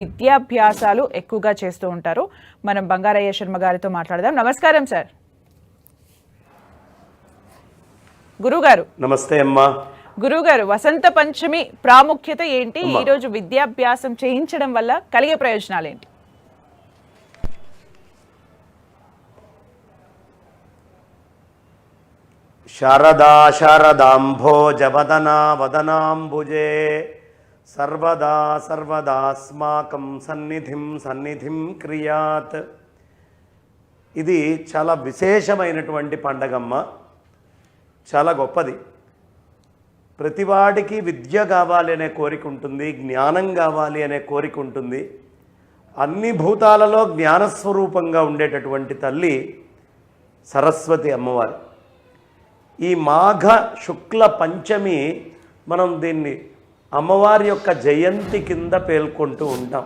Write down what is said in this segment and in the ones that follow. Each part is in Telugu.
విద్యాభ్యాసాలు ఎక్కువగా చేస్తూ ఉంటారు. మనం బంగారయ్య శర్మ గారితో మాట్లాడదాం. నమస్కారం సార్. గురుగారు నమస్తే అమ్మా. గురుగారు, వసంత పంచమి ప్రాముఖ్యత ఏంటి? ఈ రోజు విద్యాభ్యాసం చేయించడం వల్ల కలిగే ప్రయోజనాలు ఏంటి? శారదా శారదాంభోజవదనా వదనాంబుజే సర్వదా సర్వదాస్మాకం సన్నిధిం క్రియాత్. ఇది చాలా విశేషమైనటువంటి పండగమ్మ, చాలా గొప్పది. ప్రతివాడికి విద్య కావాలి అనే కోరిక ఉంటుంది, జ్ఞానం కావాలి అనే కోరిక ఉంటుంది. అన్ని భూతాలలో జ్ఞానస్వరూపంగా ఉండేటటువంటి తల్లి సరస్వతి అమ్మవారు. ఈ మాఘ శుక్ల పంచమి మనం దీన్ని అమ్మవారి యొక్క జయంతి కింద పేర్కొంటూ ఉంటాం.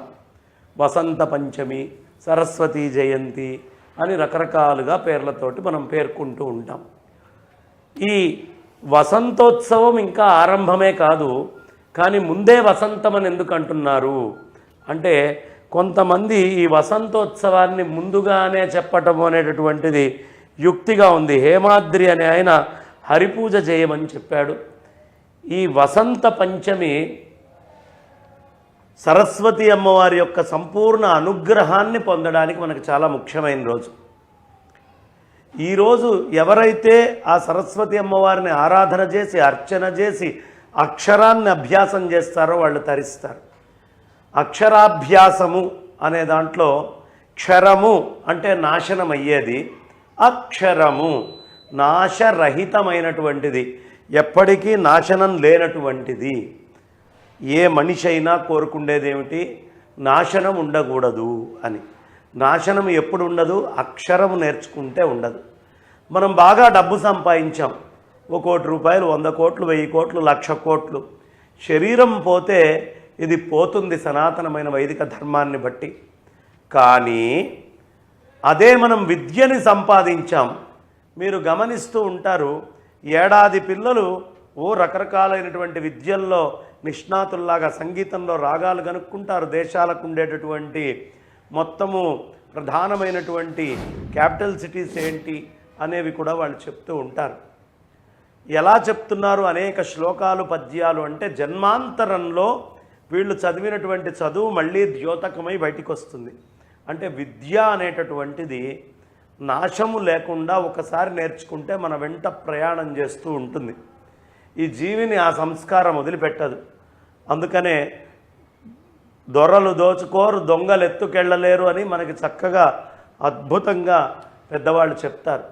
వసంత పంచమి, సరస్వతి జయంతి అని రకరకాలుగా పేర్లతోటి మనం పేర్కొంటూ ఉంటాం. ఈ వసంతోత్సవం ఇంకా ఆరంభమే కాదు, కానీ ముందే వసంతం అని ఎందుకు అంటున్నారు అంటే, కొంతమంది ఈ వసంతోత్సవాన్ని ముందుగానే చెప్పటం అనేటటువంటిది యుక్తిగా ఉంది. హేమాద్రి అనే ఆయన హరిపూజ చేయమని చెప్పాడు. ఈ వసంత పంచమి సరస్వతి అమ్మవారి యొక్క సంపూర్ణ అనుగ్రహాన్ని పొందడానికి మనకు చాలా ముఖ్యమైన రోజు. ఈరోజు ఎవరైతే ఆ సరస్వతి అమ్మవారిని ఆరాధన చేసి అర్చన చేసి అక్షరాన్ని అభ్యాసం చేస్తారో వాళ్ళు తరిస్తారు. అక్షరాభ్యాసము అనే దాంట్లో క్షరము అంటే నాశనం అయ్యేది, అక్షరము నాశరహితమైనటువంటిది, ఎప్పటికీ నాశనం లేనటువంటిది. ఏ మనిషి అయినా కోరుకుండేది ఏమిటి? నాశనం ఉండకూడదు అని. నాశనం ఎప్పుడు ఉండదు? అక్షరము నేర్చుకుంటే ఉండదు. మనం బాగా డబ్బు సంపాదించాం, 1 కోటి రూపాయలు, 100 కోట్లు, 1000 కోట్లు, 1,00,000 కోట్లు. శరీరం పోతే ఇది పోతుంది సనాతనమైన వైదిక ధర్మాన్ని బట్టి. కానీ అదే మనం విద్యని సంపాదించాం. మీరు గమనిస్తూ ఉంటారు, ఏడాది పిల్లలు రకరకాలైనటువంటి విద్యల్లో నిష్ణాతుల్లాగా సంగీతంలో రాగాలు కనుక్కుంటారు. దేశాలకు ఉండేటటువంటి మొత్తము ప్రధానమైనటువంటి క్యాపిటల్ సిటీస్ ఏంటి అనేవి కూడా వాళ్ళు చెప్తూ ఉంటారు. ఎలా చెప్తున్నారు? అనేక శ్లోకాలు, పద్యాలు. అంటే జన్మాంతరంలో వీళ్ళు చదివినటువంటి చదువు మళ్ళీ ద్యోతకమై బయటికి వస్తుంది. అంటే విద్య అనేటటువంటిది నాశము లేకుండా ఒకసారి నేర్చుకుంటే మన వెంట ప్రయాణం చేస్తూ ఉంటుంది. ఈ జీవిని ఆ సంస్కారం వదిలిపెట్టదు. అందుకనే దొరలు దోచుకోరు, దొంగలు ఎత్తుకెళ్ళలేరు అని మనకి చక్కగా అద్భుతంగా పెద్దవాళ్ళు చెప్తారు.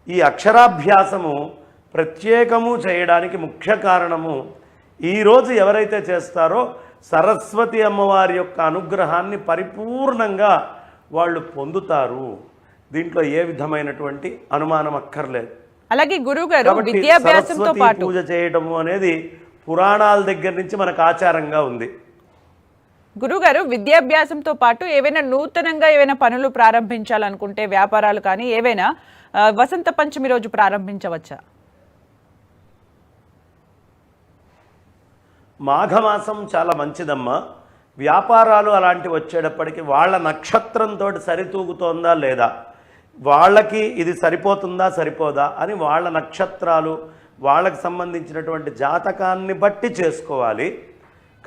ఈ అక్షరాభ్యాసము ప్రత్యేకము చేయడానికి ముఖ్య కారణము, ఈరోజు ఎవరైతే చేస్తారో సరస్వతి అమ్మవారి యొక్క అనుగ్రహాన్ని పరిపూర్ణంగా వాళ్ళు పొందుతారు. దీంట్లో ఏ విధమైనటువంటి అనుమానం అక్కర్లేదు. అలాగే గురుగారు, విద్యాభ్యాసంతో పాటు పూజ చేయడం అనేది పురాణాల దగ్గర నుంచి మనకు ఆచారంగా ఉంది. గురుగారు, విద్యాభ్యాసంతో పాటు ఏవైనా నూతనంగా ఏవైనా పనులు ప్రారంభించాలనుకుంటే, వ్యాపారాలు కానీ ఏవైనా వసంత పంచమి రోజు ప్రారంభించవచ్చా? మాఘమాసం చాలా మంచిదమ్మా. వ్యాపారాలు అలాంటివి వచ్చేటప్పటికి వాళ్ళ నక్షత్రంతో సరితూగుతోందా లేదా, వాళ్ళకి ఇది సరిపోతుందా సరిపోదా అని వాళ్ళ నక్షత్రాలు, వాళ్ళకి సంబంధించినటువంటి జాతకాన్ని బట్టి చేసుకోవాలి.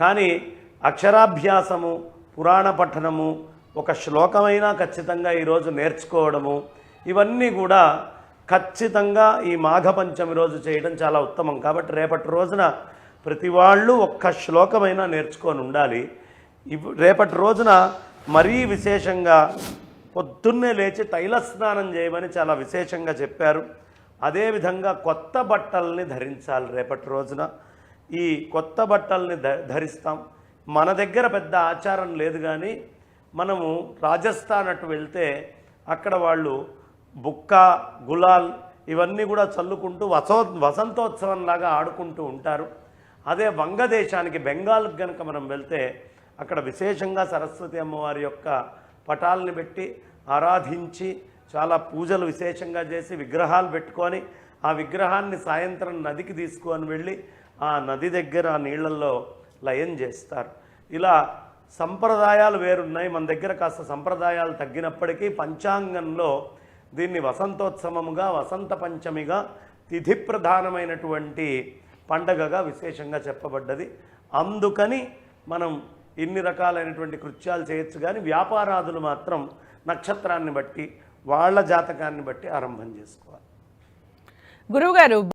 కానీ అక్షరాభ్యాసము, పురాణ పఠనము, ఒక శ్లోకమైనా ఖచ్చితంగా ఈరోజు నేర్చుకోవడము, ఇవన్నీ కూడా ఖచ్చితంగా ఈ మాఘ పంచమి రోజు చేయడం చాలా ఉత్తమం. కాబట్టి రేపటి రోజున ప్రతి వాళ్ళు ఒక్క శ్లోకమైనా నేర్చుకొని ఉండాలి. రేపటి రోజున మరీ విశేషంగా పొద్దున్నే లేచి తైల స్నానం చేయమని చాలా విశేషంగా చెప్పారు. అదేవిధంగా కొత్త బట్టల్ని ధరించాలి. రేపటి రోజున ఈ కొత్త బట్టల్ని ధరిస్తాం. మన దగ్గర పెద్ద ఆచారం లేదు, కానీ మనము రాజస్థాన్ అటు వెళ్తే అక్కడ వాళ్ళు బుక్క, గులాల్ ఇవన్నీ కూడా చల్లుకుంటూ వసంతోత్సవంలాగా ఆడుకుంటూ ఉంటారు. అదే వంగదేశానికి, బెంగాల్కి కనుక మనం వెళ్తే అక్కడ విశేషంగా సరస్వతి అమ్మవారి యొక్క పటాలని పెట్టి ఆరాధించి చాలా పూజలు విశేషంగా చేసి విగ్రహాలు పెట్టుకొని ఆ విగ్రహాన్ని సాయంత్రం నదికి తీసుకొని వెళ్ళి ఆ నది దగ్గర ఆ నీళ్ళల్లో లయం చేస్తారు. ఇలా సంప్రదాయాలు వేరున్నాయి. మన దగ్గర కాస్త సంప్రదాయాలు తగ్గినప్పటికీ పంచాంగంలో దీన్ని వసంతోత్సవముగా, వసంత పంచమిగా, తిథి ప్రధానమైనటువంటి పండగగా విశేషంగా చెప్పబడ్డది. అందుకని మనం ఇన్ని రకాలైనటువంటి కృత్యాలు చేయొచ్చు, కానీ వ్యాపారాదులు మాత్రం నక్షత్రాన్ని బట్టి, వాళ్ళ జాతకాన్ని బట్టి ఆరంభం చేసుకోవాలి. గురువుగారు